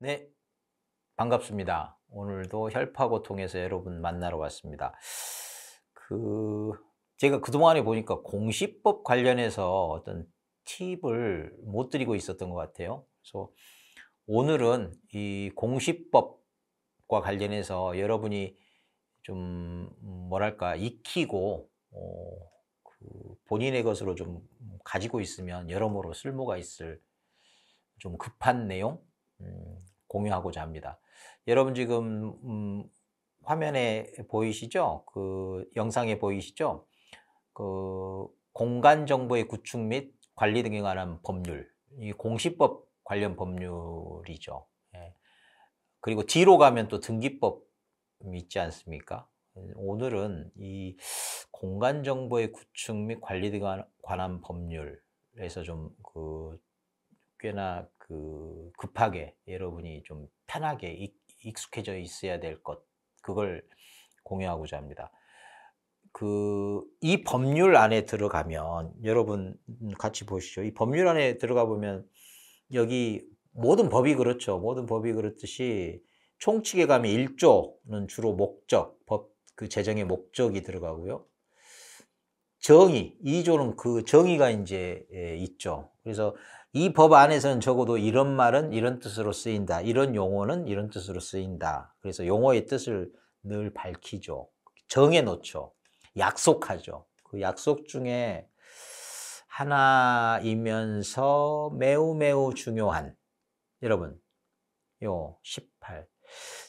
네, 반갑습니다. 오늘도 혈파고 통해서 여러분 만나러 왔습니다. 그, 제가 그동안에 보니까 공시법 관련해서 어떤 팁을 못 드리고 있었던 것 같아요. 그래서 오늘은 이 공시법과 관련해서 여러분이 좀, 뭐랄까, 익히고, 본인의 것으로 좀 가지고 있으면 여러모로 쓸모가 있을 좀 급한 내용 공유하고자 합니다. 여러분 지금 화면에 보이시죠? 그 영상에 보이시죠? 그 공간 정보의 구축 및 관리 등에 관한 법률, 이 공시법 관련 법률이죠. 예. 그리고 뒤로 가면 또 등기법 있지 않습니까? 오늘은 이 공간 정보의 구축 및 관리 등에 관한 법률에서 좀그 꽤나 급하게 여러분이 좀 편하게 익숙해져 있어야 될 것, 그걸 공유하고자 합니다. 이 법률 안에 들어가면 여러분 같이 보시죠. 이 법률 안에 들어가 보면 여기 모든 법이 그렇죠. 모든 법이 그렇듯이 총칙에 가면 1조는 주로 목적, 법 그 제정의 목적이 들어가고요. 정의, 2조는 그 정의가 이제 있죠. 그래서 이 법 안에서는 적어도 이런 말은 이런 뜻으로 쓰인다. 이런 용어는 이런 뜻으로 쓰인다. 그래서 용어의 뜻을 늘 밝히죠. 정해 놓죠. 약속하죠. 그 약속 중에 하나이면서 매우 매우 중요한, 여러분, 요 18.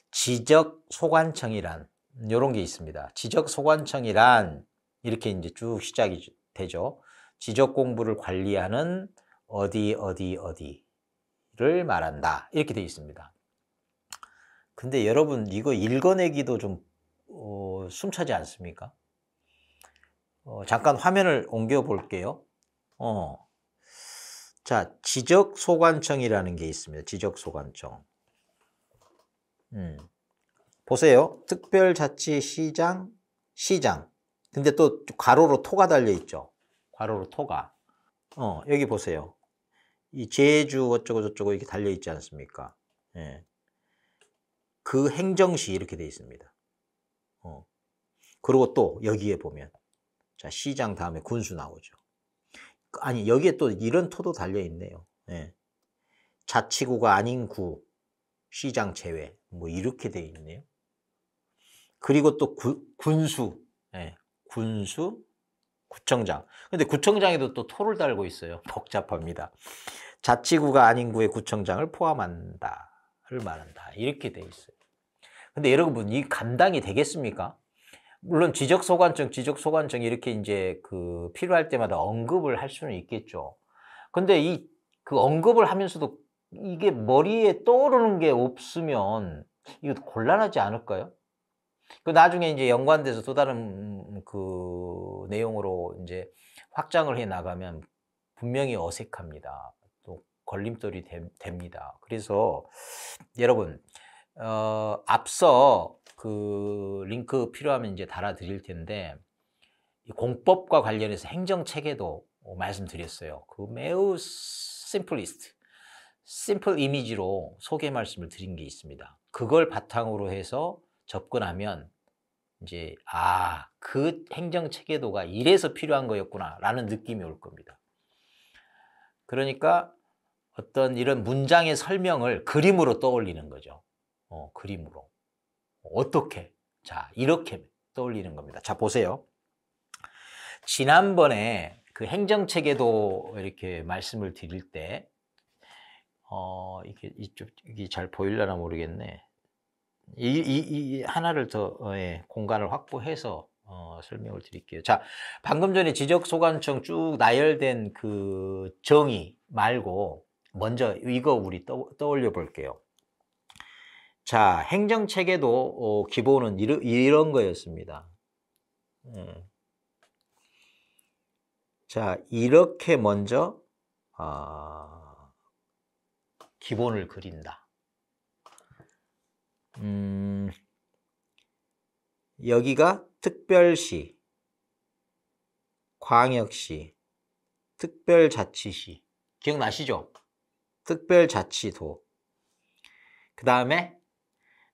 지적소관청이란 요런 게 있습니다. 지적소관청이란 이렇게 이제 쭉 시작이 되죠. 지적 공부를 관리하는 어디 어디 어디를 말한다. 이렇게 되어 있습니다. 근데 여러분 이거 읽어내기도 좀 숨차지 않습니까? 잠깐 화면을 옮겨 볼게요. 자, 지적소관청이라는 게 있습니다. 지적소관청. 보세요. 특별자치시장, 시장. 근데 또 괄호로 토가 달려 있죠. 괄호로 토가. 여기 보세요. 이 제주 어쩌고 저쩌고 이렇게 달려 있지 않습니까? 예. 그 행정시 이렇게 돼 있습니다. 그리고 또 여기에 보면 자, 시장 다음에 군수 나오죠. 아니, 여기에 또 이런 토도 달려 있네요. 예. 자치구가 아닌 구, 시장 제외. 뭐 이렇게 돼 있네요. 그리고 또 군수. 예. 군수, 구청장. 근데 구청장에도 또 토를 달고 있어요. 복잡합니다. 자치구가 아닌 구의 구청장을 포함한다를 말한다. 이렇게 돼 있어요. 근데 여러분, 이 감당이 되겠습니까? 물론 지적소관청 이렇게 이제 필요할 때마다 언급을 할 수는 있겠죠. 근데 그 언급을 하면서도 이게 머리에 떠오르는 게 없으면 이거 곤란하지 않을까요? 나중에 이제 연관돼서 또 다른 내용으로 이제 확장을 해 나가면 분명히 어색합니다. 또 걸림돌이 됩니다. 그래서 여러분, 앞서 링크 필요하면 이제 달아 드릴 텐데, 이 공법과 관련해서 행정체계도 말씀드렸어요. 매우 심플 이미지로 소개 말씀을 드린 게 있습니다. 그걸 바탕으로 해서 접근하면 이제 그 행정 체계도가 이래서 필요한 거였구나라는 느낌이 올 겁니다. 그러니까 어떤 이런 문장의 설명을 그림으로 떠올리는 거죠. 그림으로. 어떻게? 자, 이렇게 떠올리는 겁니다. 자, 보세요. 지난번에 그 행정 체계도 이렇게 말씀을 드릴 때 이게 잘 보이려나 모르겠네. 이 하나를 더 공간을 확보해서 설명을 드릴게요. 자, 방금 전에 지적소관청 쭉 나열된 그 정의 말고 먼저 이거 우리 떠올려 볼게요. 자, 행정체계도 기본은 이런 거였습니다. 자, 이렇게 먼저 기본을 그린다. 여기가 특별시, 광역시, 특별자치시. 기억나시죠? 특별자치도. 그 다음에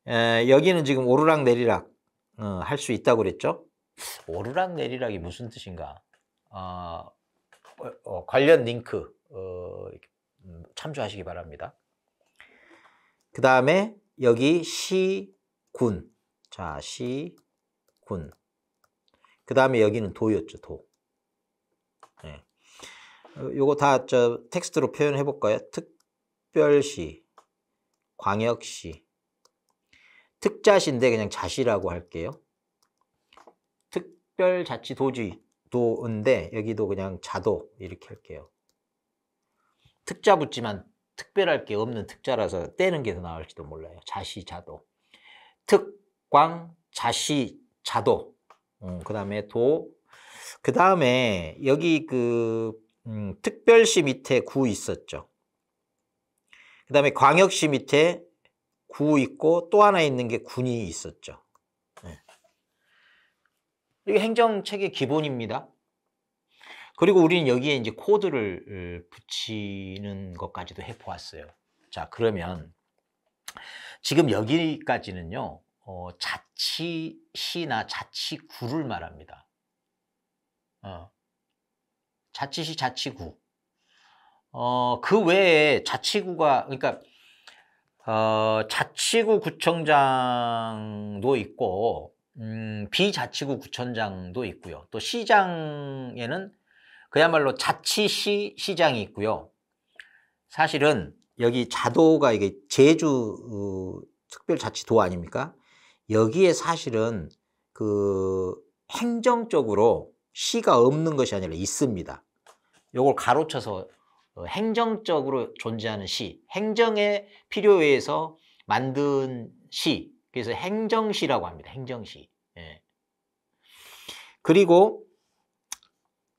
여기는 지금 오르락내리락 할 수 있다고 그랬죠? 오르락내리락이 무슨 뜻인가? 관련 링크 참조하시기 바랍니다. 그 다음에 여기 시군. 자, 시군. 그 다음에 여기는 도였죠, 도. 네. 요거 다 텍스트로 표현해 볼까요? 특별시, 광역시. 특자시인데 그냥 자시라고 할게요. 특별자치도인데 여기도 그냥 자도 이렇게 할게요. 특자 붙지만 특별할 게 없는 특자라서 떼는 게 더 나을지도 몰라요. 자시, 자도. 특광, 자시, 자도. 그 다음에 도. 그 다음에 여기 특별시 밑에 구 있었죠. 그 다음에 광역시 밑에 구 있고 또 하나 있는 게 군이 있었죠. 네. 이게 행정체계 기본입니다. 그리고 우리는 여기에 이제 코드를 붙이는 것까지도 해보았어요. 자, 그러면 지금 여기까지는요, 자치시나 자치구를 말합니다. 자치시, 자치구. 그 외에 자치구가, 그러니까, 자치구 구청장도 있고, 비자치구 구청장도 있고요. 또 시장에는 그야말로 자치시 시장이 있고요. 사실은 여기 자도가 이게 제주 특별자치도 아닙니까? 여기에 사실은 행정적으로 시가 없는 것이 아니라 있습니다. 요걸 가로쳐서 행정적으로 존재하는 시, 행정의 필요에 의해서 만든 시, 그래서 행정시라고 합니다. 행정시. 예. 그리고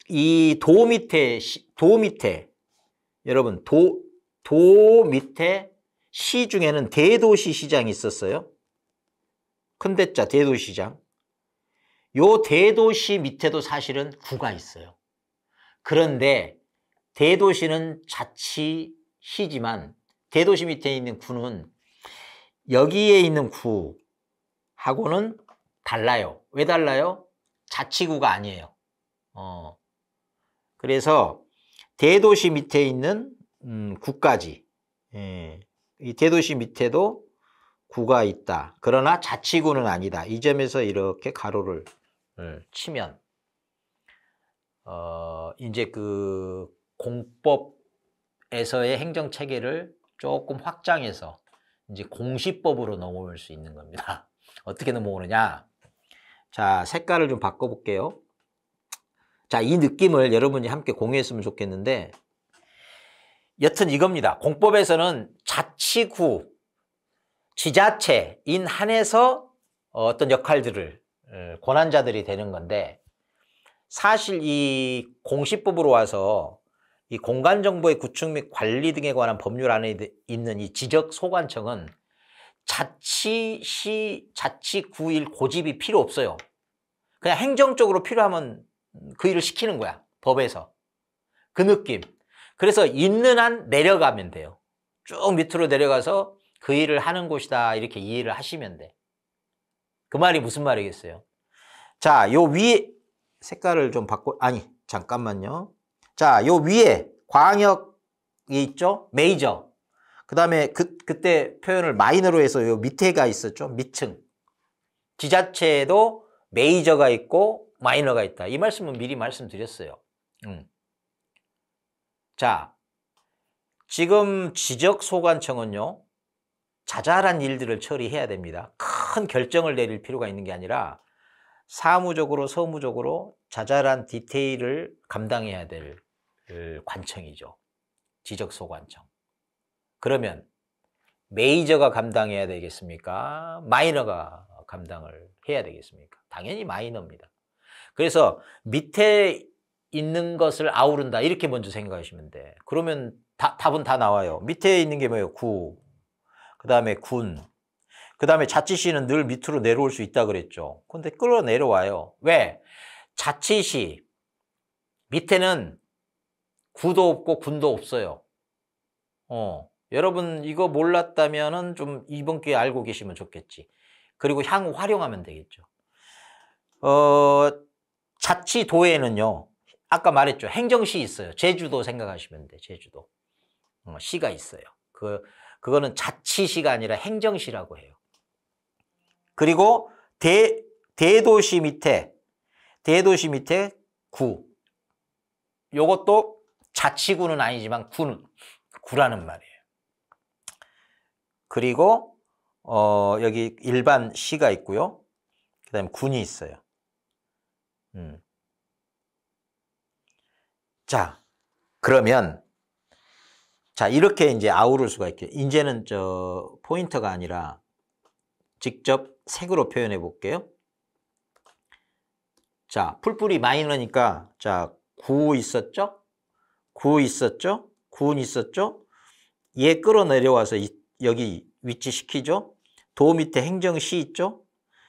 이 도 밑에 여러분 도 밑에 시 중에는 대도시 시장이 있었어요. 큰 대자 대도시장. 요 대도시 밑에도 사실은 구가 있어요. 그런데 대도시는 자치시지만 대도시 밑에 있는 구는 여기에 있는 구하고는 달라요. 왜 달라요? 자치구가 아니에요. 그래서 대도시 밑에 있는 구까지, 이 대도시 밑에도 구가 있다. 그러나 자치구는 아니다. 이 점에서 이렇게 가로를 치면 이제 공법에서의 행정 체계를 조금 확장해서 이제 공시법으로 넘어올 수 있는 겁니다. 어떻게 넘어오느냐? 자, 색깔을 좀 바꿔볼게요. 자, 이 느낌을 여러분이 함께 공유했으면 좋겠는데, 여튼 이겁니다. 공법에서는 자치구, 지자체인 한해서 어떤 역할들을 권한자들이 되는 건데, 사실 이 공시법으로 와서 이 공간정보의 구축 및 관리 등에 관한 법률 안에 있는 이 지적소관청은 자치시, 자치구일 고집이 필요 없어요. 그냥 행정적으로 필요하면 그 일을 시키는 거야, 법에서. 그 느낌. 그래서 있는 한 내려가면 돼요. 쭉 밑으로 내려가서 그 일을 하는 곳이다, 이렇게 이해를 하시면 돼. 그 말이 무슨 말이겠어요? 자, 요 위에 색깔을 좀 잠깐만요. 자, 요 위에 광역이 있죠? 메이저. 그 다음에 그때 표현을 마이너로 해서 요 밑에가 있었죠? 밑층. 지자체에도 메이저가 있고 마이너가 있다. 이 말씀은 미리 말씀드렸어요. 자, 지금 지적소관청은요, 자잘한 일들을 처리해야 됩니다. 큰 결정을 내릴 필요가 있는 게 아니라 사무적으로 서무적으로 자잘한 디테일을 감당해야 될 관청이죠. 지적소관청. 그러면 메이저가 감당해야 되겠습니까? 마이너가 감당을 해야 되겠습니까? 당연히 마이너입니다. 그래서 밑에 있는 것을 아우른다, 이렇게 먼저 생각하시면 돼. 그러면 답은 다 나와요. 밑에 있는 게 뭐예요? 구, 그 다음에 군, 그 다음에 자치시는 늘 밑으로 내려올 수 있다 그랬죠. 근데 끌어내려와요. 왜? 자치시 밑에는 구도 없고 군도 없어요. 여러분 이거 몰랐다면은 좀 이번 기회에 알고 계시면 좋겠지. 그리고 향후 활용하면 되겠죠. 자치도에는요. 아까 말했죠. 행정시 있어요. 제주도 생각하시면 돼. 제주도. 시가 있어요. 그거는 자치시가 아니라 행정시라고 해요. 그리고 대도시 밑에 구. 요것도 자치구는 아니지만 구라는 말이에요. 그리고 여기 일반 시가 있고요. 그다음에 군이 있어요. 자, 그러면 자, 이렇게 이제 아우를 수가 있게. 이제는 포인터가 아니라 직접 색으로 표현해 볼게요. 자, 풀뿌리 마이너니까 자, 구 있었죠? 구 있었죠? 군 있었죠? 얘 끌어내려와서 여기 위치시키죠? 도 밑에 행정시 있죠?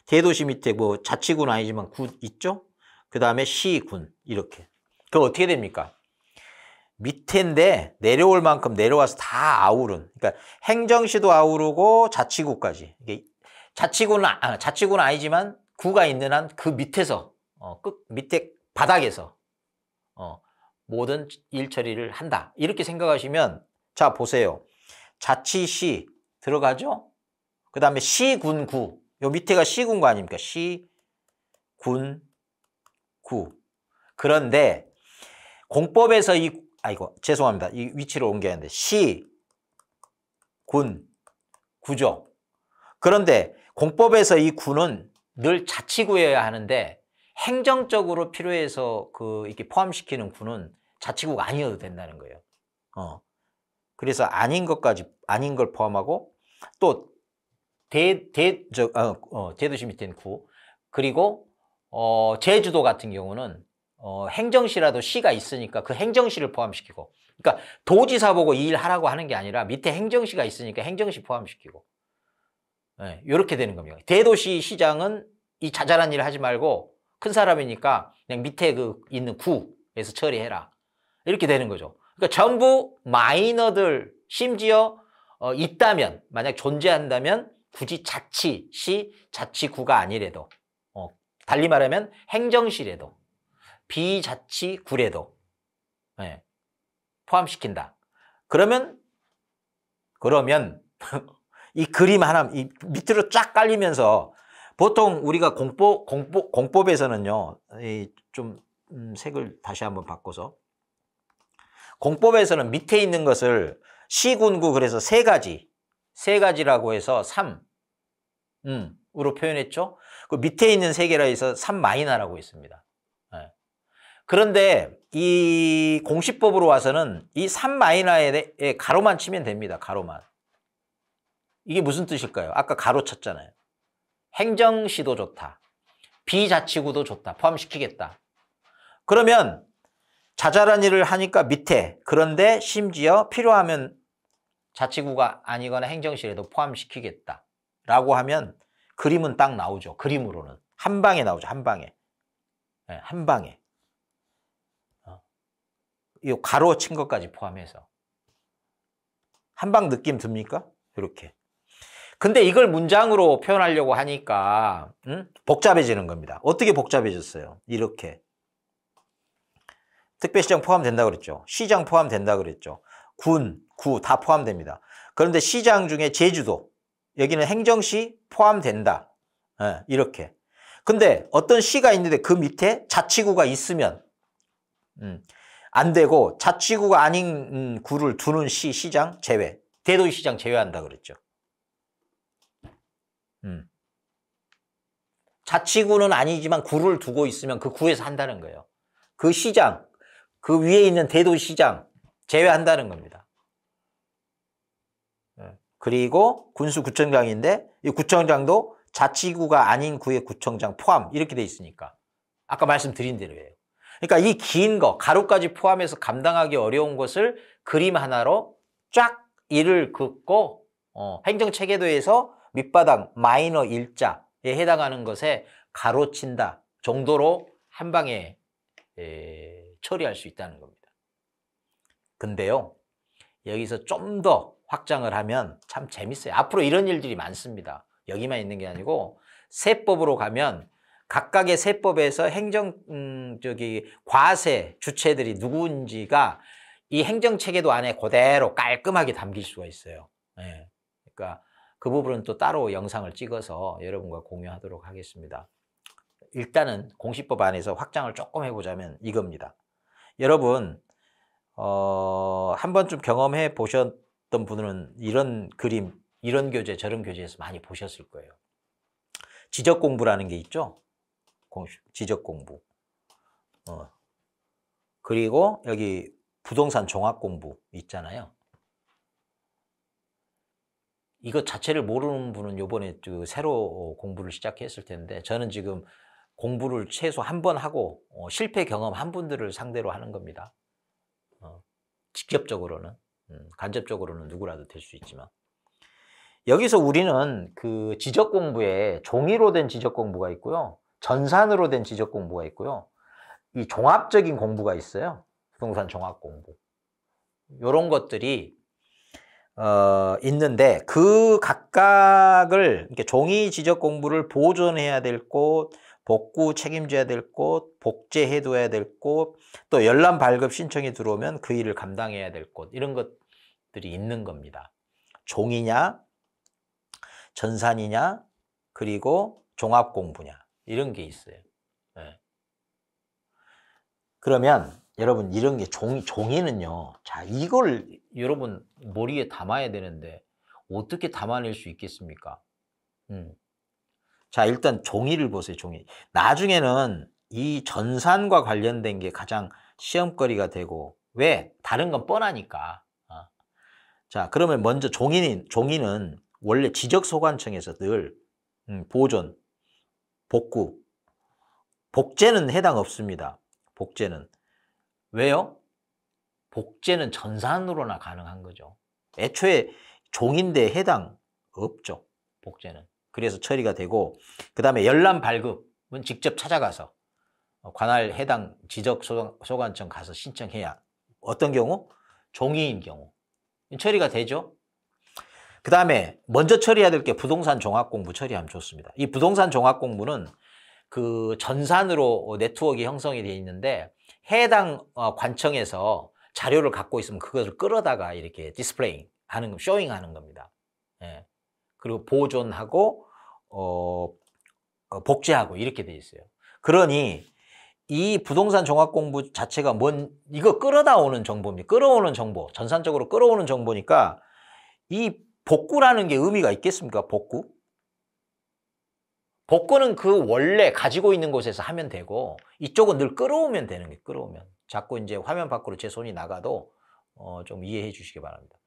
대도시 밑에 뭐 자치구는 아니지만 구 있죠? 그 다음에 시, 군 이렇게. 그럼 어떻게 됩니까? 밑에인데 내려올 만큼 내려와서 다 아우른. 그러니까 행정시도 아우르고 자치구까지. 이게 자치구는 아니지만 구가 있는 한 그 밑에서 끝 밑에 바닥에서 모든 일 처리를 한다. 이렇게 생각하시면 자 보세요. 자치시 들어가죠? 그 다음에 시군구. 요 밑에가 시군구 아닙니까? 시군구. 그런데 공법에서 죄송합니다. 이 위치를 옮겨야 하는데 시군구죠. 그런데 공법에서 이 구는 늘 자치구여야 하는데 행정적으로 필요해서 이렇게 포함시키는 구는 자치구가 아니어도 된다는 거예요. 그래서 아닌 걸 포함하고 또 대도시 밑에는 구. 그리고 제주도 같은 경우는 행정시라도 시가 있으니까 그 행정시를 포함시키고. 그러니까 도지사 보고 이 일 하라고 하는 게 아니라 밑에 행정시가 있으니까 행정시 포함시키고. 네, 이렇게 되는 겁니다. 대도시 시장은 이 자잘한 일을 하지 말고 큰 사람이니까 그냥 밑에 있는 구에서 처리해라. 이렇게 되는 거죠. 그러니까 전부 마이너들 심지어 있다면 만약 존재한다면 굳이 자치시, 자치구가 아니래도 달리 말하면 행정시래도 비자치구래도 네, 포함시킨다. 그러면 이 그림 하나 이 밑으로 쫙 깔리면서 보통 우리가 공법에서는요. 좀 색을 다시 한번 바꿔서 공법에서는 밑에 있는 것을 시군구 그래서 세 가지라고 해서 3으로 표현했죠. 그 밑에 있는 세 개라 해서 3마이너라고 했습니다. 네. 그런데 이 공시법으로 와서는 이 3마이너에 가로만 치면 됩니다. 가로만. 이게 무슨 뜻일까요? 아까 가로 쳤잖아요. 행정시도 좋다. 비자치구도 좋다. 포함시키겠다. 그러면 자잘한 일을 하니까 밑에 그런데 심지어 필요하면 자치구가 아니거나 행정시라도 포함시키겠다. 라고 하면 그림은 딱 나오죠. 그림으로는. 한 방에 나오죠. 한 방에. 네, 한 방에. 이 가로 친 것까지 포함해서. 한 방 느낌 듭니까? 이렇게. 근데 이걸 문장으로 표현하려고 하니까 복잡해지는 겁니다. 어떻게 복잡해졌어요? 이렇게. 특별시장 포함된다 그랬죠. 시장 포함된다 그랬죠. 군, 구 다 포함됩니다. 그런데 시장 중에 제주도, 여기는 행정시 포함된다. 네, 이렇게. 근데 어떤 시가 있는데 그 밑에 자치구가 있으면 안 되고 자치구가 아닌 구를 두는 시장 제외. 대도시장 제외한다 그랬죠. 자치구는 아니지만 구를 두고 있으면 그 구에서 한다는 거예요. 그 시장, 그 위에 있는 대도시장 제외한다는 겁니다. 그리고 군수구청장인데 이 구청장도 자치구가 아닌 구의 구청장 포함 이렇게 돼 있으니까 아까 말씀드린 대로예요. 그러니까 이 긴 거 가로까지 포함해서 감당하기 어려운 것을 그림 하나로 쫙 일을 긋고 행정체계도에서 밑바닥 마이너 일자에 해당하는 것에 가로친다 정도로 한 방에 처리할 수 있다는 겁니다. 근데요, 여기서 좀 더 확장을 하면 참 재밌어요. 앞으로 이런 일들이 많습니다. 여기만 있는 게 아니고 세법으로 가면 각각의 세법에서 과세 주체들이 누구인지가 이 행정체계도 안에 그대로 깔끔하게 담길 수가 있어요. 예. 그러니까 그 부분은 또 따로 영상을 찍어서 여러분과 공유하도록 하겠습니다. 일단은 공시법 안에서 확장을 조금 해보자면 이겁니다. 여러분 한 번쯤 경험해 보셨던 분은 이런 그림, 이런 교재, 저런 교재에서 많이 보셨을 거예요. 지적 공부라는 게 있죠. 지적 공부. 그리고 여기 부동산 종합 공부 있잖아요. 이거 자체를 모르는 분은 요번에 새로 공부를 시작했을 텐데 저는 지금 공부를 최소 한 번 하고 실패 경험한 분들을 상대로 하는 겁니다. 직접적으로는, 간접적으로는 누구라도 될 수 있지만. 여기서 우리는 그 지적 공부에 종이로 된 지적 공부가 있고요. 전산으로 된 지적 공부가 있고요. 이 종합적인 공부가 있어요. 부동산 종합 공부. 요런 것들이 있는데 그 각각을 이렇게 종이 지적 공부를 보존해야 될 곳, 복구 책임져야 될 곳, 복제해둬야 될 곳, 또 열람 발급 신청이 들어오면 그 일을 감당해야 될 곳, 이런 것들이 있는 겁니다. 종이냐, 전산이냐, 그리고 종합 공부냐, 이런 게 있어요. 네. 그러면 여러분 이런 게 종이는요. 자, 이걸 여러분 머리에 담아야 되는데 어떻게 담아낼 수 있겠습니까? 자, 일단 종이를 보세요. 종이. 나중에는 이 전산과 관련된 게 가장 시험거리가 되고, 왜? 다른 건 뻔하니까. 자, 그러면 먼저 종이는 원래 지적소관청에서 늘 보존, 복구, 복제는 해당 없습니다. 복제는. 왜요? 복제는 전산으로나 가능한 거죠. 애초에 종인데 해당 없죠. 복제는. 그래서 처리가 되고, 그 다음에 열람 발급은 직접 찾아가서 관할 해당 지적소관청 가서 신청해야. 어떤 경우? 종이인 경우. 처리가 되죠. 그 다음에 먼저 처리해야 될 게 부동산 종합공부 처리하면 좋습니다. 이 부동산 종합공부는 그 전산으로 네트워크 형성이 되어 있는데 해당 관청에서 자료를 갖고 있으면 그것을 끌어다가 이렇게 디스플레이 하는, 쇼잉 하는 겁니다. 예. 그리고 보존하고 복제하고 이렇게 돼 있어요. 그러니 이 부동산 종합공부 자체가 이거 끌어다 오는 정보입니다. 끌어오는 정보, 전산적으로 끌어오는 정보니까 이 복구라는 게 의미가 있겠습니까? 복구는 그 원래 가지고 있는 곳에서 하면 되고, 이쪽은 늘 끌어오면 되는 게 끌어오면. 자꾸 이제 화면 밖으로 제 손이 나가도 좀 이해해 주시기 바랍니다.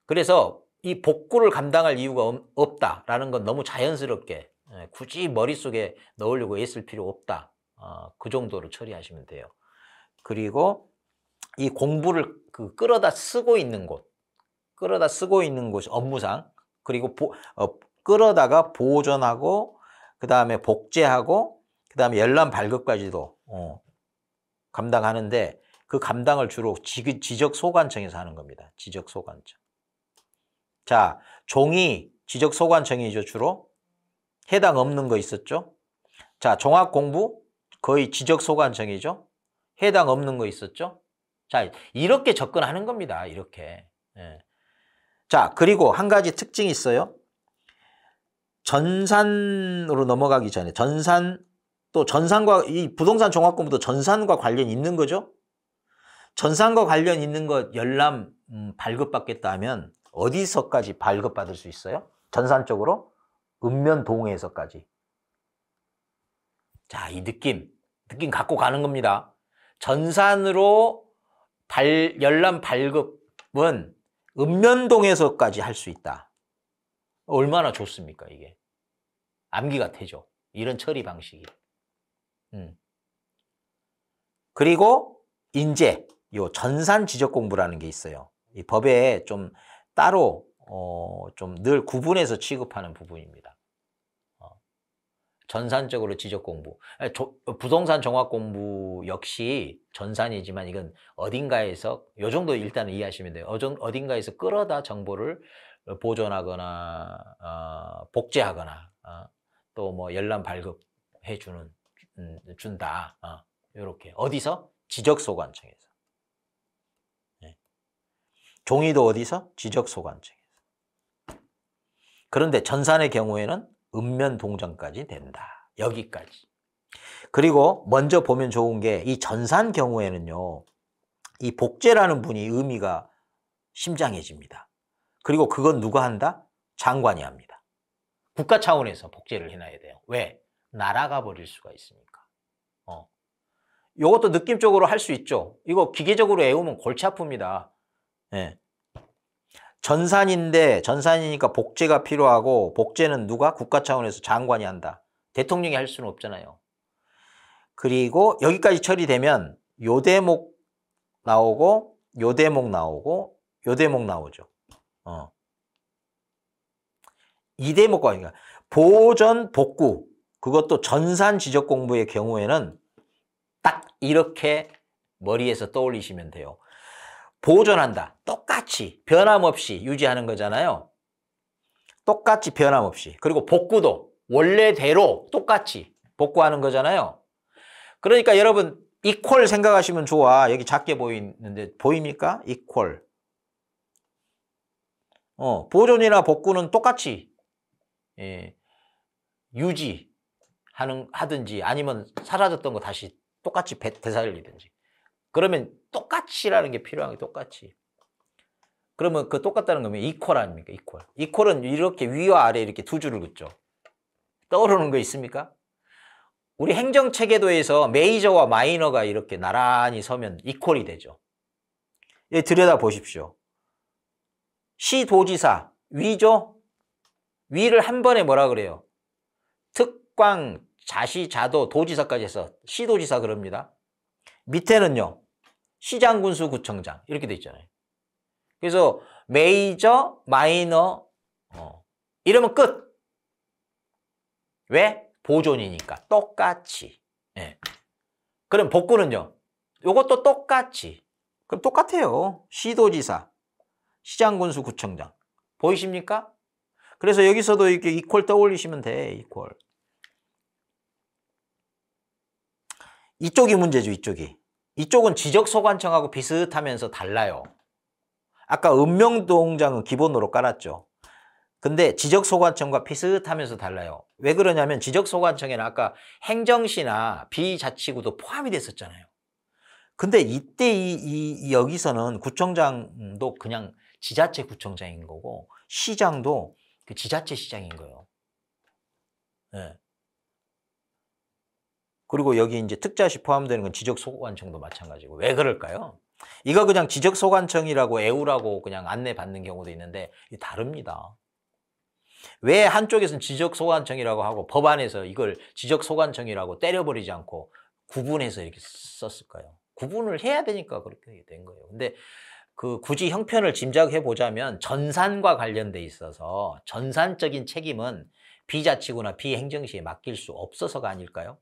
그래서 이 복구를 감당할 이유가 없다라는 건 너무 자연스럽게 굳이 머릿속에 넣으려고 애쓸 필요 없다. 그 정도로 처리하시면 돼요. 그리고 이 공부를 끌어다 쓰고 있는 곳, 업무상, 그리고 끌어다가 보존하고, 그 다음에 복제하고, 그 다음에 열람 발급까지도 감당하는데 그 감당을 주로 지적소관청에서 하는 겁니다. 지적소관청. 자, 종이 지적소관청이죠, 주로. 해당 없는 거 있었죠? 자, 종합공부 거의 지적소관청이죠? 해당 없는 거 있었죠? 자, 이렇게 접근하는 겁니다. 이렇게. 예. 자, 그리고 한 가지 특징이 있어요. 전산으로 넘어가기 전에 전산과 이 부동산 종합공부도 전산과 관련이 있는 거죠. 전산과 관련 있는 것 열람 발급받겠다 하면 어디서까지 발급받을 수 있어요? 전산적으로 읍면동에서까지. 자, 이 느낌 갖고 가는 겁니다. 전산으로 열람 발급은 읍면동에서까지 할 수 있다. 얼마나 좋습니까, 이게? 암기가 되죠. 이런 처리 방식이. 그리고 이제 요 전산 지적 공부라는 게 있어요. 이 법에 좀 따로 좀 늘 구분해서 취급하는 부분입니다. 전산적으로 지적 공부. 부동산 종합 공부 역시 전산이지만 이건 어딘가에서 요 정도 일단은 이해하시면 돼요. 어딘가에서 끌어다 정보를 보존하거나 복제하거나 또 뭐 열람 발급해 준다. 요렇게. 어디서? 지적소관청에서. 네. 종이도 어디서? 지적소관청에서. 그런데 전산의 경우에는 읍면 동정까지 된다. 여기까지. 그리고 먼저 보면 좋은 게 이 전산 경우에는요. 이 복제라는 분이 의미가 심장해집니다. 그리고 그건 누가 한다? 장관이 합니다. 국가 차원에서 복제를 해놔야 돼요. 왜? 날아가 버릴 수가 있으니까. 이것도 느낌적으로 할 수 있죠. 이거 기계적으로 외우면 골치 아픕니다. 네. 전산이니까 복제가 필요하고 복제는 누가? 국가 차원에서 장관이 한다. 대통령이 할 수는 없잖아요. 그리고 여기까지 처리되면 요 대목 나오고 요 대목 나오고 요 대목 나오죠. 이 대목과 그러니까 보전 복구 그것도 전산 지적 공부의 경우에는 딱 이렇게 머리에서 떠올리시면 돼요. 보존한다. 똑같이 변함없이 유지하는 거잖아요. 똑같이 변함없이. 그리고 복구도 원래대로 똑같이 복구하는 거잖아요. 그러니까 여러분 이퀄 생각하시면 좋아. 여기 작게 보이는데 보입니까? 이퀄. 보존이나 복구는 똑같이 하든지 아니면 사라졌던 거 다시 똑같이 되살리든지. 그러면 똑같이라는 게 필요한 게 똑같이. 그러면 그 똑같다는 거면 이퀄 아닙니까? 이퀄. 이퀄은 이렇게 위와 아래 이렇게 두 줄을 긋죠. 떠오르는 거 있습니까? 우리 행정체계도에서 메이저와 마이너가 이렇게 나란히 서면 이퀄이 되죠. 예, 들여다 보십시오. 시도지사, 위죠? 위를 한 번에 뭐라 그래요? 특광, 자시, 자도, 도지사까지 해서 시도지사 그럽니다. 밑에는요. 시장군수 구청장 이렇게 돼 있잖아요. 그래서 메이저, 마이너 이러면 끝. 왜? 보존이니까 똑같이. 예. 그럼 복구는요. 요것도 똑같이. 그럼 똑같아요. 시도지사, 시장군수 구청장 보이십니까? 그래서 여기서도 이렇게 이퀄 떠올리시면 돼. 이퀄. 이쪽이 문제죠. 이쪽은 지적소관청하고 비슷하면서 달라요. 아까 읍면동장은 기본으로 깔았죠. 근데 지적소관청과 비슷하면서 달라요. 왜 그러냐면 지적소관청에는 아까 행정시나 비자치구도 포함이 됐었잖아요. 근데 이때 여기서는 구청장도 그냥 지자체 구청장인 거고 시장도 그 지자체 시장인 거예요. 네. 그리고 여기 이제 특자시 포함되는 건 지적소관청도 마찬가지고. 왜 그럴까요? 이거 그냥 지적소관청이라고 애우라고 그냥 안내받는 경우도 있는데 다릅니다. 왜 한쪽에서는 지적소관청이라고 하고 법안에서 이걸 지적소관청이라고 때려버리지 않고 구분해서 이렇게 썼을까요? 구분을 해야 되니까 그렇게 된 거예요. 근데 그 굳이 형편을 짐작해 보자면 전산과 관련돼 있어서 전산적인 책임은 비자치구나 비행정시에 맡길 수 없어서가 아닐까요?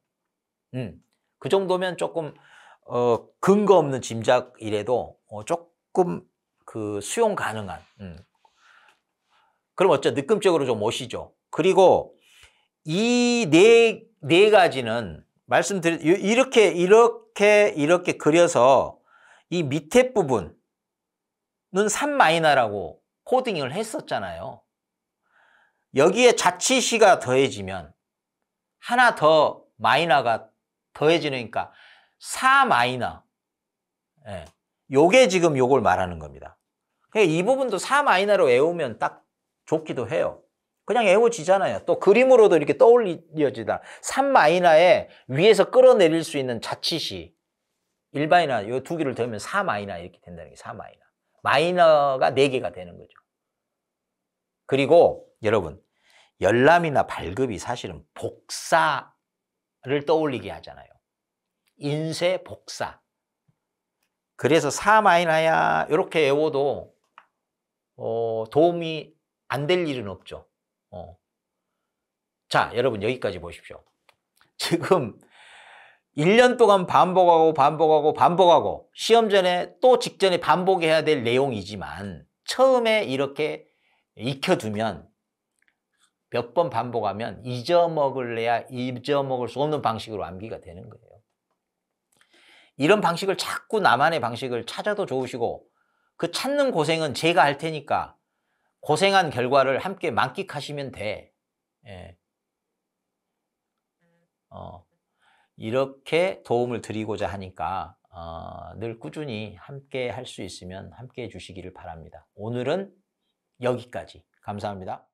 그 정도면 조금 근거 없는 짐작이라도 조금 그 수용 가능한. 그럼 어쩌 느낌적으로 좀 오시죠. 그리고 이 네 가지는 이렇게 그려서 이 밑에 부분은 3마이너라고 코딩을 했었잖아요. 여기에 자치시가 더해지면 하나 더 마이너가 더해지니까 4마이너. 예. 요게 지금 요걸 말하는 겁니다. 그러니까 이 부분도 4마이너로 외우면 딱 좋기도 해요. 그냥 외워지잖아요. 또 그림으로도 이렇게 떠올려지다. 3마이너에 위에서 끌어내릴 수 있는 자치시 일반이나 요 두 개를 더하면 4마이너 이렇게 된다는 게 4마이너. 마이너가 4개가 되는 거죠. 그리고 여러분 열람이나 발급이 사실은 복사를 떠올리게 하잖아요. 인쇄 복사. 그래서 4마이너야 이렇게 외워도 도움이 안 될 일은 없죠. 자, 여러분 여기까지 보십시오. 지금 1년 동안 반복하고 시험 전에 또 직전에 반복해야 될 내용이지만 처음에 이렇게 익혀두면 몇 번 반복하면 잊어먹을 수 없는 방식으로 암기가 되는 거예요. 이런 방식을 자꾸 나만의 방식을 찾아도 좋으시고 그 찾는 고생은 제가 할 테니까 고생한 결과를 함께 만끽하시면 돼. 예. 이렇게 도움을 드리고자 하니까 늘 꾸준히 함께 할 수 있으면 함께 해 주시기를 바랍니다. 오늘은 여기까지. 감사합니다.